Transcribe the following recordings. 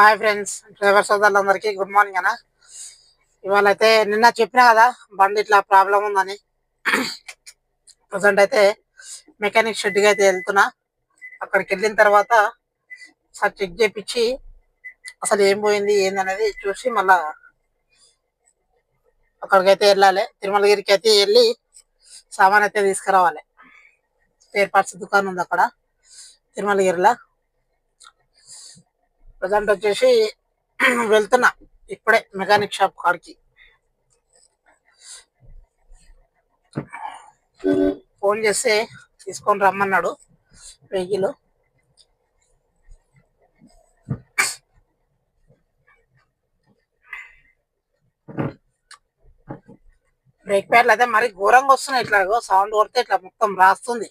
Hi friends, driver సోదరులందరికీ good morning అన్న. ఇవాళ అయితే నిన్న చెప్పినా కదా బండి ఇట్లా ప్రాబ్లం ఉందని. ప్రజెంట్ అయితే మెకానిక్ షెడ్కి అయితే వెళ్తున్నా. అక్కడికి వెళ్ళిన తర్వాత సార్ చెక్ చేయించి అసలు ఏం పోయింది ఏంది అనేది చూసి మళ్ళా అక్కడికైతే వెళ్ళాలి. తిరుమలగిరికి అయితే వెళ్ళి సామాన్ అయితే తీసుకురావాలి. స్పేర్ పార్ట్స్ దుకాణం ఉంది అక్కడ తిరుమలగిరిలో. ప్రజెంట్ వచ్చేసి వెళ్తున్నా ఇప్పుడే మెకానిక్ షాప్ కాడికి. ఫోన్ చేస్తే తీసుకొని రమ్మన్నాడు వెహికల్. బ్రేక్ ప్యాడ్లు అయితే మరి ఘోరంగా వస్తున్నాయి. ఇట్లా సౌండ్ కొడితే ఇట్లా మొత్తం రాస్తుంది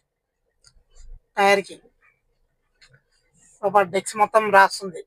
టైర్కి, లోపల డెక్స్ మొత్తం రాస్తుంది.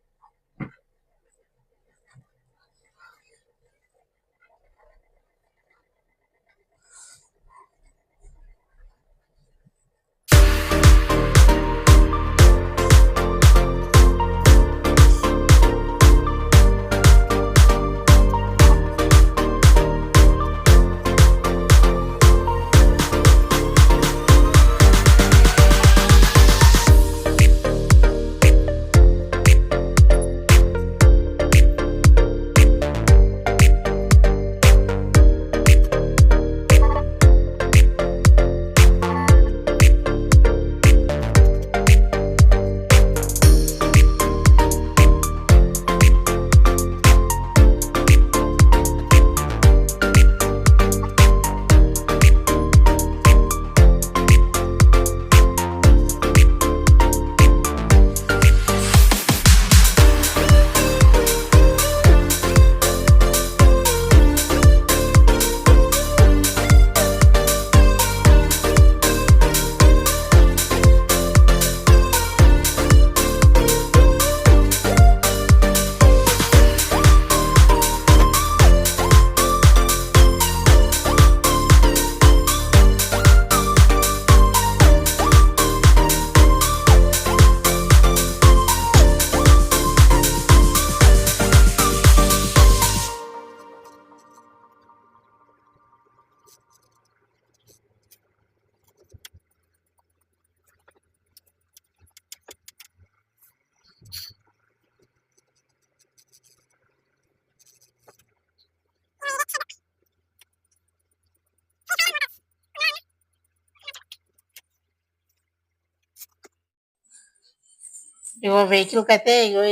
ఇగో వెహికల్కి అయితే ఇగో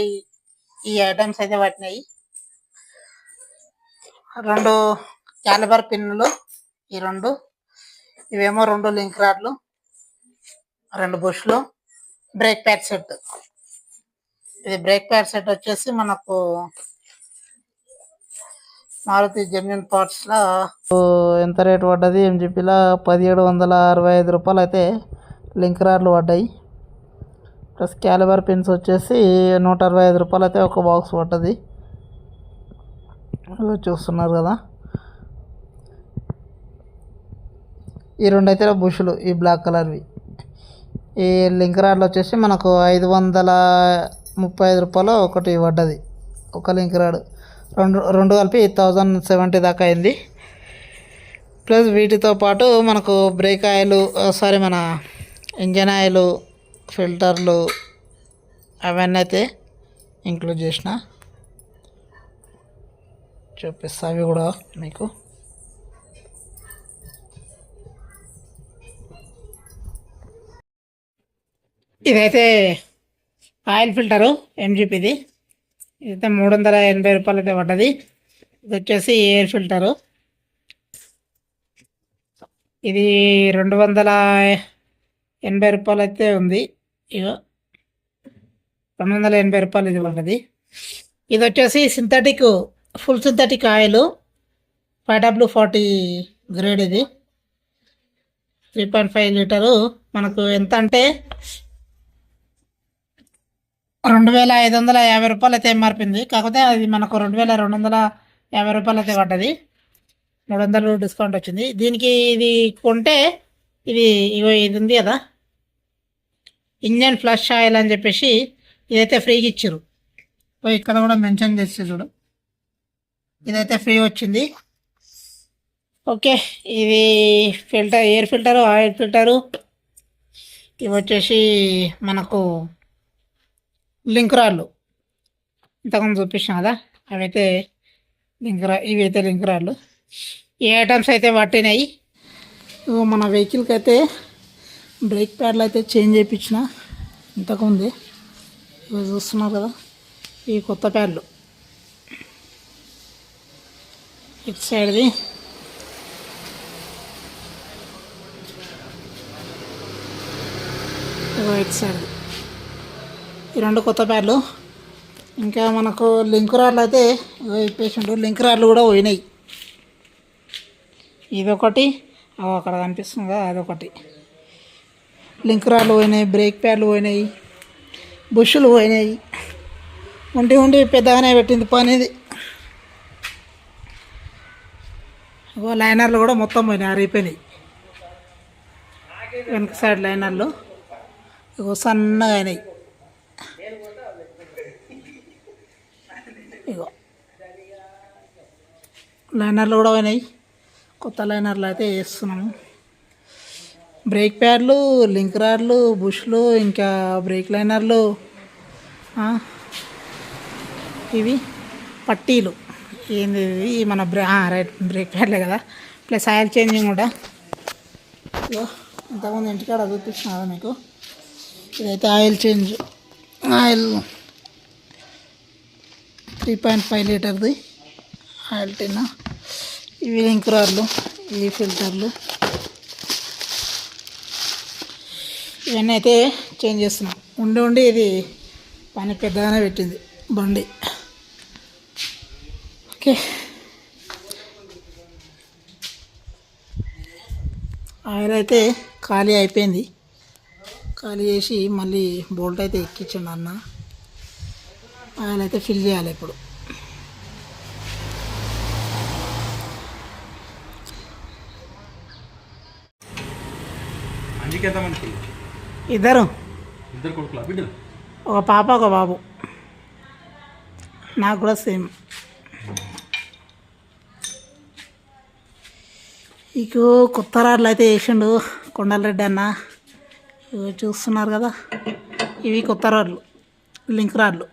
ఈ ఐటమ్స్ అయితే పట్టినాయి. 2 క్యాలిబర్ పిన్నులు, ఈ 2 ఇవేమో 2 లింక్ రాడ్లు, 2 బుష్లు, బ్రేక్ ప్యాడ్ సెట్. ఇది బ్రేక్ ప్యాడ్ సెట్ వచ్చేసి మనకు మారుతి జెన్యున్ పార్ట్స్ లా ఎంత రేట్ పడ్డది ఎంజీపీలా 1765 రూపాయలు అయితే లింక్ రాడ్లు పడ్డాయి. ప్లస్ క్యాలిబర్ పిన్స్ వచ్చేసి 165 రూపాయలు అయితే ఒక బాక్స్ పడ్డది. చూస్తున్నారు కదా. ఈ 2 అయితే బుషులు, ఈ బ్లాక్ కలర్వి. ఈ లింక్ రాడ్లు వచ్చేసి మనకు 535 రూపాయలు ఒకటి పడ్డది, ఒక లింక్ రాడ్. రెండు కలిపి 1070 దాకా అయింది. ప్లస్ వీటితో పాటు మనకు బ్రేక్ ఆయిల్, మన ఇంజన్ ఆయిల్, ఫిల్టర్లు అవన్నీ అయితే ఇంక్లూడ్ చేసిన. చూపిస్తా అవి కూడా మీకు. ఇదైతే ఆయిల్ ఫిల్టరు ఎంజీపీది. ఇదైతే 380 రూపాయలు అయితే పడ్డది. ఇది వచ్చేసి ఎయిర్ ఫిల్టరు. ఇది 280 రూపాయలు అయితే ఉంది. ఇగో 280 రూపాయలు ఇది పడ్డది. ఇది వచ్చేసి synthetic, full synthetic oil 5W40 grade. ఇది 3.5 లీటరు. మనకు ఎంత అంటే 2550 రూపాయలు అయితే ఎంఆర్పింది. కాకపోతే అది మనకు 2250 రూపాయలు అయితే పడ్డది. 300 డిస్కౌంట్ వచ్చింది దీనికి. ఇది కొంటే ఇది ఇగో ఇది ఉంది కదా ఇంజన్ ఫ్లష్ ఆయిల్ అని చెప్పేసి ఇదైతే ఫ్రీగా ఇచ్చారు. ఇక్కడ కూడా మెన్షన్ చేస్తే చూడు, ఇదైతే ఫ్రీ వచ్చింది. ఓకే, ఇది filter, air filter, oil filter. ఇవి వచ్చేసి మనకు లింక్ రాళ్ళు, ఇంతకుముందు చూపించాం కదా, అవైతే ఇవైతే లింక్ రాళ్ళు. ఈ ఐటమ్స్ అయితే పట్టినాయి. మన వెహికల్కి అయితే బ్రేక్ ప్యాడ్లు అయితే చేంజ్ చేయించిన ఇంతకుముందే. ఇవి చూస్తున్నారు కదా, ఈ కొత్త ప్యాడ్లు. ఇటు సైడ్ది ఇటు సైడ్ది, ఈ రెండు కొత్త ప్యాడ్లు. ఇంకా మనకు లింక్ రాడ్లు అయితే ఇప్పేసిండు. లింక్ రాడ్లు కూడా పోయినాయి. ఇదొకటి, అక్కడ కనిపిస్తుంది కదా, అదొకటి. లింక్ రాడ్లు పోయినాయి, బ్రేక్ ప్యాడ్లు పోయినాయి, బుష్లు పోయినాయి. ఉండి పెద్దగానే పెట్టింది పనిది. లైనర్లు కూడా మొత్తం పోయినాయి, అరిగిపోయినాయి. వెనక సైడ్ లైనర్లు సన్నగా అయినాయి. ఇగో లైనర్లు కూడా పోయినాయి. కొత్త లైనర్లు అయితే వేస్తున్నాము. బ్రేక్ ప్యాడ్లు, లింక్ రాడ్లు, బుష్లు, ఇంకా బ్రేక్ లైనర్లు, ఇవి పట్టీలు. ఏంది ఇవి? మన రైట్, బ్రేక్ ప్యాడ్లే కదా, ప్లస్ ఆయిల్ చేంజింగ్ కూడా. ఇగో ఇంతకుముందు ఇంటికాడ చూపిస్తున్నా కదా మీకు. ఇదైతే ఆయిల్ చేంజ్, ఆయిల్ 3.5 లీటర్ది ఆయిల్ టిన్. ఇవి లింక్ రాడ్లు, ఇవి ఫిల్టర్లు, ఇవన్నీ అయితే చేంజ్ చేస్తున్నాం. ఉండి ఇది పని పెద్దగానే పెట్టింది బండి. ఓకే, ఆయిల్ అయితే ఖాళీ అయిపోయింది. ఖాళీ చేసి మళ్ళీ బోల్ట్ అయితే ఎక్కించండి అన్న. ఆయిల్ అయితే ఫిల్ చేయాలి ఇప్పుడు. ఇద్దరు కొడుకులు, ఒక పాప ఒక బాబు. నాకు కూడా సేమ్. ఇక కొత్త రాడ్లు అయితే వేసిండు కొండలరెడ్డి అన్న. చూస్తున్నారు కదా, ఇవి కొత్త రాడ్లు, లింక్ రాడ్లు.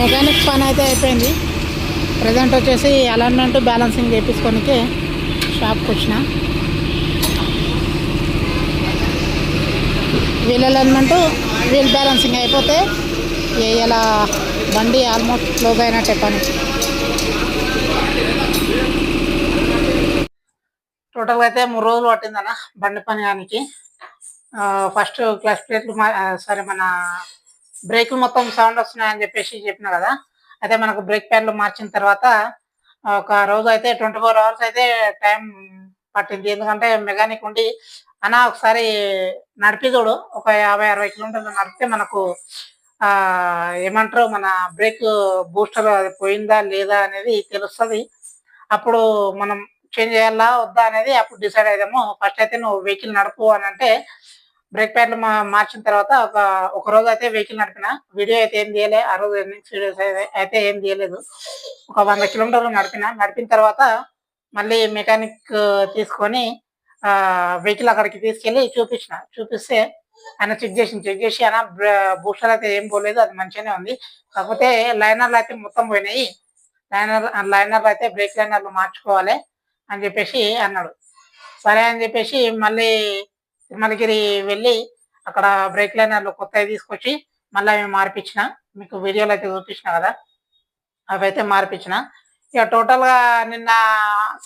మెకానిక్ పని అయితే అయిపోయింది. ప్రజెంట్ వచ్చేసి అలైన్మెంట్ బ్యాలెన్సింగ్ చేయించుకోనికి షాప్కి వచ్చిన. వీల్ అలైన్మెంట్ వీల్ బ్యాలెన్సింగ్ అయిపోతే ఇలా బండి ఆల్మోస్ట్ క్లోజ్ అయినట్టే పని. టోటల్గా అయితే 3 రోజులు పట్టిందన్న బండి పని కానీ. ఫస్ట్ క్లచ్ ప్లేట్లు సారీ మన బ్రేకులు మొత్తం సౌండ్ వస్తున్నాయని చెప్పిన కదా. అయితే మనకు బ్రేక్ ప్యాడ్లు మార్చిన తర్వాత ఒక రోజు అయితే 24 అవర్స్ అయితే టైం పట్టింది. ఎందుకంటే మెకానిక్ ఉండి అన్న ఒకసారి నడిపి చూడు, ఒక 50-60 కిలోమీటర్లు నడిపితే మనకు ఏమంటారు మన బ్రేక్ బూస్టర్ అది పోయిందా లేదా అనేది తెలుస్తుంది. అప్పుడు మనం చేంజ్ చేయాలా వద్దా అనేది అప్పుడు డిసైడ్ అయిదాము. ఫస్ట్ అయితే నువ్వు వెహికల్ నడుపు అని అంటే బ్రేక్ ప్యాడ్లు మార్చిన తర్వాత ఒక రోజు అయితే వెహికల్ నడిపిన. వీడియో అయితే ఏం తీయలే ఆ రోజు, ఎర్నింగ్స్ వీడియోస్ అయితే ఏం తీయలేదు. ఒక 100 కిలోమీటర్లు నడిపిన తర్వాత మళ్ళీ మెకానిక్ తీసుకొని వెహికల్ అక్కడికి తీసుకెళ్ళి చూపిస్తే ఆయన చెక్ చేసి ఆయన బూస్టర్ అయితే ఏం పోలేదు, అది మంచిగానే ఉంది. కాకపోతే లైనర్లు అయితే మొత్తం పోయినాయి, లైనర్లు అయితే బ్రేక్ లైనర్లు మార్చుకోవాలి అని చెప్పేసి అన్నాడు. సరే అని చెప్పేసి మళ్ళీ తిరుమలగిరి వెళ్ళి అక్కడ బ్రేక్ లైనర్లు కొత్తవి తీసుకొచ్చి మళ్ళీ అవి మార్పించిన. మీకు వీడియోలో అయితే చూపించిన కదా, అవి అయితే మార్పించిన. ఇక టోటల్గా నిన్న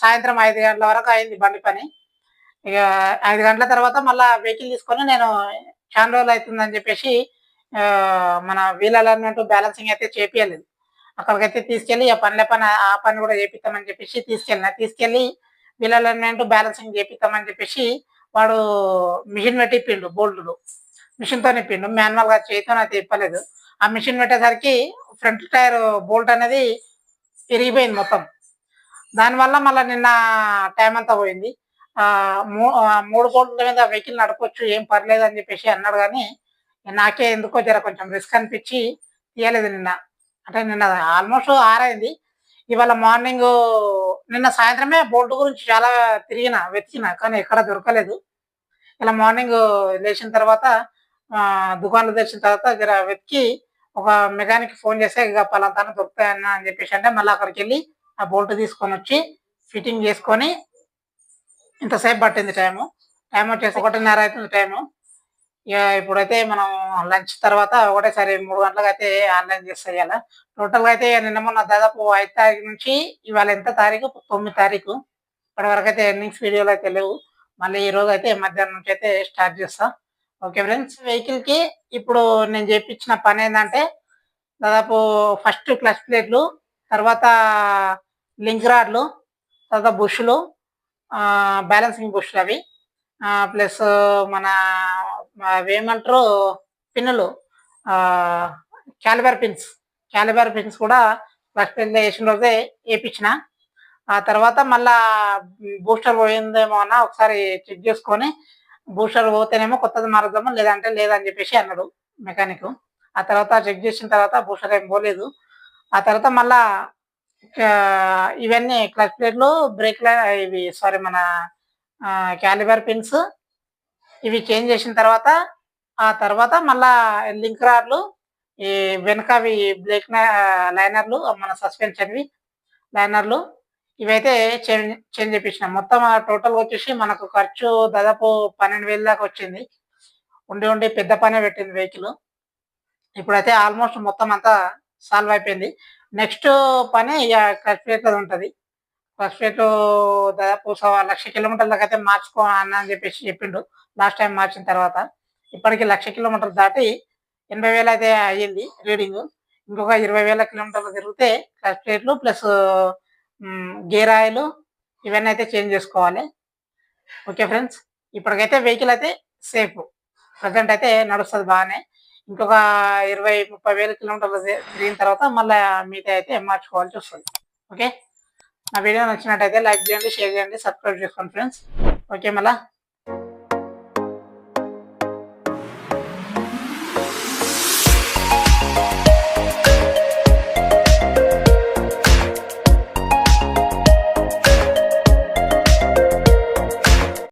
సాయంత్రం 5 గంటల వరకు అయింది బండి పని. ఇక 5 గంటల తర్వాత మళ్ళీ వెహికల్ తీసుకొని నేను చాలా రోజులు అవుతుందని చెప్పేసి మన వీల్ అలైన్మెంట్ బ్యాలెన్సింగ్ అయితే చేపియలేదు. అక్కడికైతే తీసుకెళ్ళి ఆ పని కూడా చేపిస్తామని చెప్పేసి తీసుకెళ్ళి వీల్ అలైన్మెంట్ బ్యాలెన్సింగ్ చేపిస్తామని చెప్పేసి వాడు మిషన్ పెట్టిప్పిండు, బోల్టులు మిషన్తో నిప్పిండు, మాన్యువల్గా చేతితో అయితే ఇప్పలేదు. ఆ మిషన్ పెట్టేసరికి ఫ్రంట్ టైర్ బోల్ట్ అనేది విరిగిపోయింది మొత్తం. దానివల్ల మళ్ళీ నిన్న టైం అంతా పోయింది. 3 బోల్ట్ల మీద వెహికల్ నడపవచ్చు ఏం పర్లేదు అని చెప్పేసి అన్నాడు. కానీ నాకే ఎందుకో కొంచెం రిస్క్ అనిపించి తీయలేదు నిన్న. అంటే నిన్న ఆల్మోస్ట్ 6 అయింది. ఇవాళ మార్నింగ్ నిన్న సాయంత్రమే బోల్ట్ గురించి చాలా వెతికిన కానీ ఎక్కడ దొరకలేదు. ఇలా మార్నింగ్ లేచిన తర్వాత దుకాణంలో తెచ్చిన తర్వాత వెతికి ఒక మెకానిక్ ఫోన్ చేస్తే ఇక పలాంతాను దొరుకుతాయన్నా అని చెప్పేసి అంటే మళ్ళీ అక్కడికి వెళ్ళి ఆ బోల్ట్ తీసుకొని వచ్చి ఫిట్టింగ్ చేసుకొని ఇంతసేపు పట్టింది. టైం వచ్చేసి 1:30 అవుతుంది టైము. ఇక ఇప్పుడైతే మనం లంచ్ తర్వాత ఒకటేసారి 3 గంటలకు అయితే ఆన్లైన్ చేస్తాయి. ఇలా టోటల్గా అయితే నిన్న మొన్న దాదాపు 5 తారీఖు నుంచి ఇవాళ ఎంత తారీఖు 9 తారీఖు ఇప్పటి వరకు అయితే ఎర్నింగ్స్ వీడియోలు అయితే లేవు. మళ్ళీ ఈ రోజు అయితే మధ్యాహ్నం నుంచి అయితే స్టార్ట్ చేస్తా. ఓకే ఫ్రెండ్స్, వెహికల్కి ఇప్పుడు నేను చేయించిన పని ఏంటంటే దాదాపు ఫస్ట్ క్లచ్ ప్లేట్లు, తర్వాత లింక్ రాడ్లు, తర్వాత బుష్లు, బ్యాలెన్సింగ్ బుష్లు అవి, ప్లస్ మన ఏమంటారు పిన్నులు, క్యాలిబర్ పిన్స్ కూడా క్లచ్ ప్లేట్లో వేసిన రోజే వేయించిన. ఆ తర్వాత మళ్ళా బూస్టర్ పోయిందేమో అన్న ఒకసారి చెక్ చేసుకొని బూస్టర్ పోతేనేమో కొత్తది మారుద్దాము, లేదంటే లేదని చెప్పేసి అన్నాడు మెకానిక్. ఆ తర్వాత చెక్ చేసిన తర్వాత బూస్టర్ ఏం పోలేదు. ఆ తర్వాత మళ్ళా ఇవన్నీ క్లచ్ ప్లేట్లు, బ్రేక్ ఇవి సారీ మన క్యాలిబర్ పిన్స్ ఇవి చేంజ్ చేసిన తర్వాత ఆ తర్వాత మళ్ళా లింక్ రాడ్లు, ఈ వెనకవి బ్రేక్ లైనర్లు, మన సస్పెన్షన్వి లైనర్లు ఇవైతే చేంజ్ చేయించిన. మొత్తం టోటల్గా వచ్చేసి మనకు ఖర్చు దాదాపు 12,000 దాకా వచ్చింది. ఉండి పెద్ద పనే పెట్టింది వెహికల్. ఇప్పుడైతే ఆల్మోస్ట్ మొత్తం అంతా సాల్వ్ అయిపోయింది. నెక్స్ట్ పని ఇక క్లచ్ ప్లేట్ ఉంటుంది. క్లచ్ ప్లేట్ దాదాపు 1,00,000 కిలోమీటర్ల దాకా అయితే మార్చుకో అన్న అని చెప్పేసి చెప్పిండు లాస్ట్ టైం మార్చిన తర్వాత. ఇప్పటికి 1,00,000 కిలోమీటర్లు దాటి 80,000 అయితే అయ్యింది రీడింగ్. ఇంకొక 20,000 కిలోమీటర్లు తిరిగితే క్లచ్ ప్లేట్లు ప్లస్ గేర్ ఆయిల్ ఇవన్నీ అయితే చేంజ్ చేసుకోవాలి. ఓకే ఫ్రెండ్స్, ఇప్పటికైతే వెహికల్ అయితే సేఫ్, ప్రజెంట్ అయితే నడుస్తుంది బాగానే. ఇంకొక 20-30,000 కిలోమీటర్లు తిరిగిన తర్వాత మళ్ళీ మీతో అయితే మార్చుకోవాల్సి వస్తుంది. ఓకే, నా వీడియో నచ్చినట్టయితే లైక్ చేయండి, షేర్ చేయండి, సబ్స్క్రైబ్ చేసుకోండి ఫ్రెండ్స్. ఓకే, మళ్ళీ